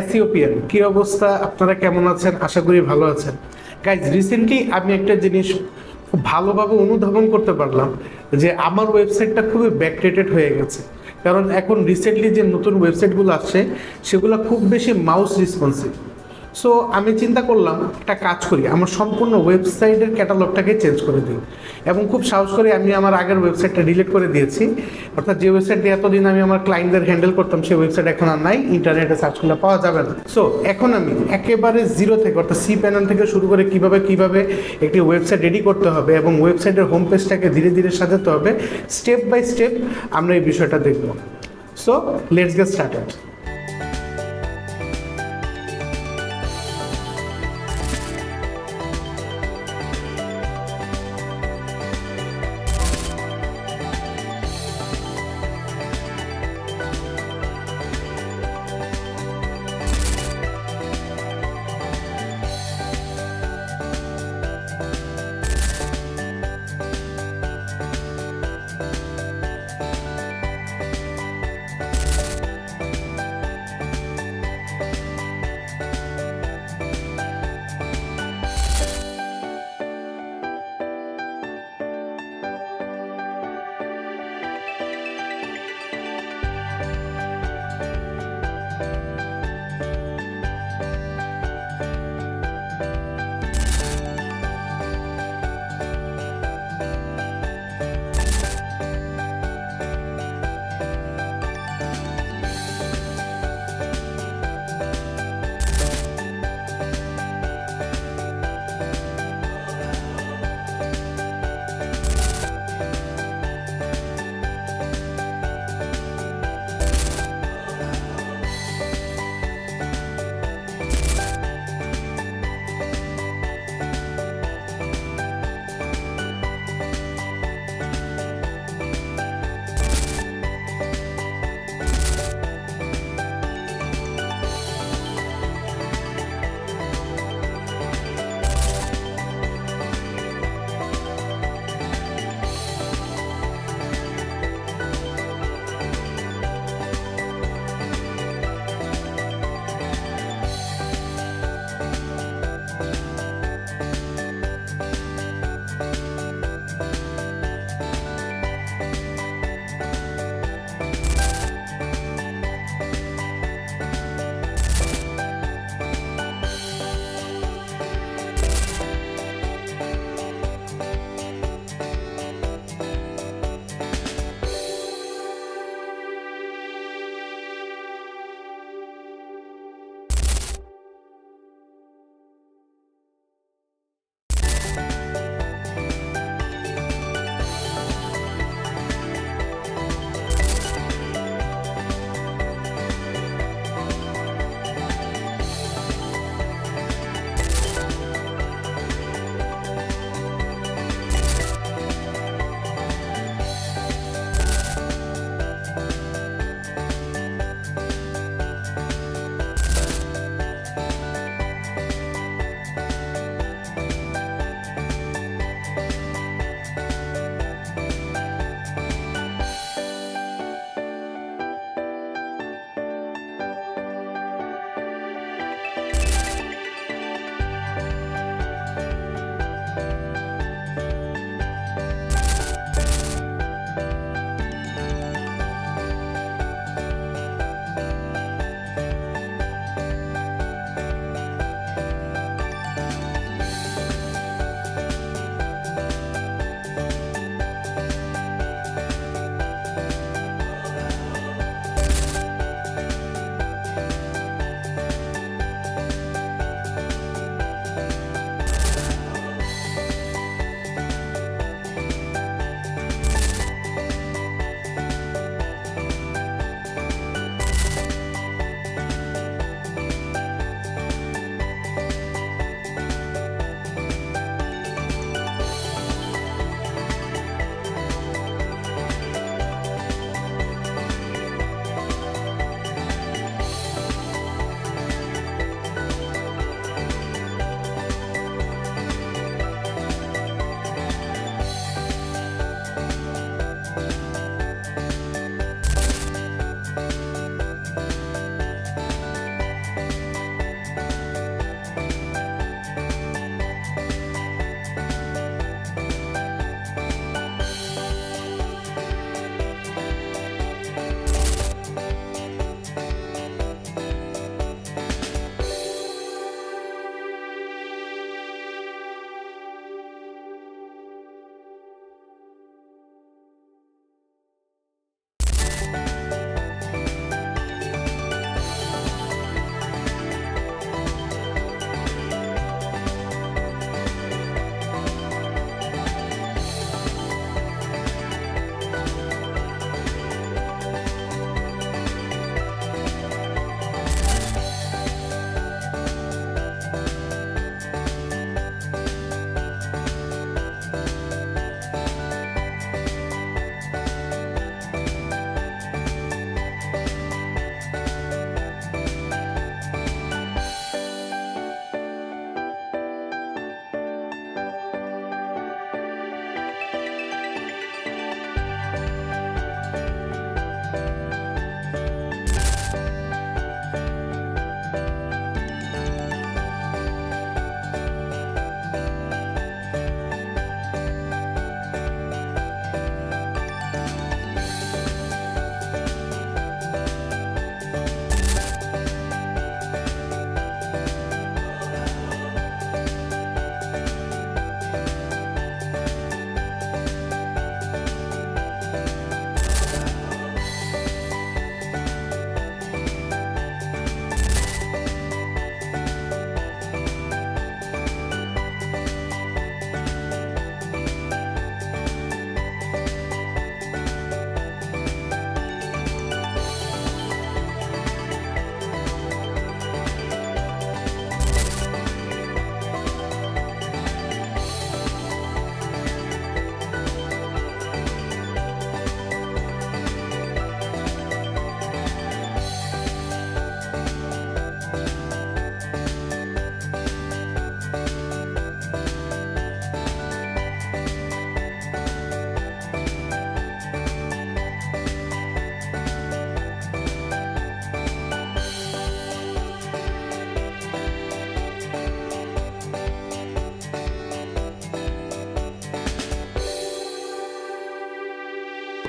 এসইওপিয়ান কি অবস্থা, আপনারা কেমন আছেন? আশা করি ভালো আছেন। গাইজ, রিসেন্টলি আমি একটা জিনিস খুব ভালোভাবে অনুধাবন করতে পারলাম যে আমার ওয়েবসাইটটা খুবই ব্যাকডেটেড হয়ে গেছে। কারণ এখন রিসেন্টলি যে নতুন ওয়েবসাইটগুলো আসছে সেগুলো খুব বেশি মাউস রেসপন্সিভ। সো আমি চিন্তা করলাম একটা কাজ করি, আমার সম্পূর্ণ ওয়েবসাইটের ক্যাটালগটাকে চেঞ্জ করে দিই এবং খুব সাহস করে আমি আমার আগের ওয়েবসাইটটা ডিলিট করে দিয়েছি। অর্থাৎ যে ওয়েবসাইট দিয়ে এতদিন আমি আমার ক্লায়েন্টদের হ্যান্ডেল করতাম সেই ওয়েবসাইট এখন আর নাই, ইন্টারনেটে সার্চ করলে পাওয়া যাবে না। সো এখন আমি একেবারে জিরো থেকে অর্থাৎ সি প্যানেল থেকে শুরু করে কিভাবে একটি ওয়েবসাইট রেডি করতে হবে এবং ওয়েবসাইটের হোম পেজটাকে ধীরে ধীরে সাজাতে হবে, স্টেপ বাই স্টেপ আমরা এই বিষয়টা দেখব। So let's get started.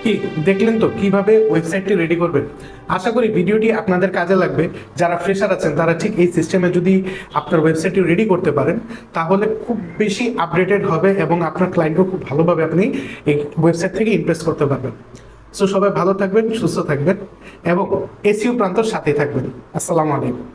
কি দেখলেন তো কিভাবে ওয়েবসাইটটি রেডি করবেন। আশা করি ভিডিওটি আপনাদের কাজে লাগবে। যারা ফ্রেশার আছেন তারা ঠিক এই সিস্টেমে যদি আপনার ওয়েবসাইটটি রেডি করতে পারেন তাহলে খুব বেশি আপডেটেড হবে এবং আপনার ক্লায়েন্টও খুব ভালোভাবে আপনি এই ওয়েবসাইট থেকে ইমপ্রেস করতে পারবেন। সো সবাই ভালো থাকবেন, সুস্থ থাকবেন এবং এসইও প্রান্তর সাথেই থাকবেন। আসসালামু আলাইকুম।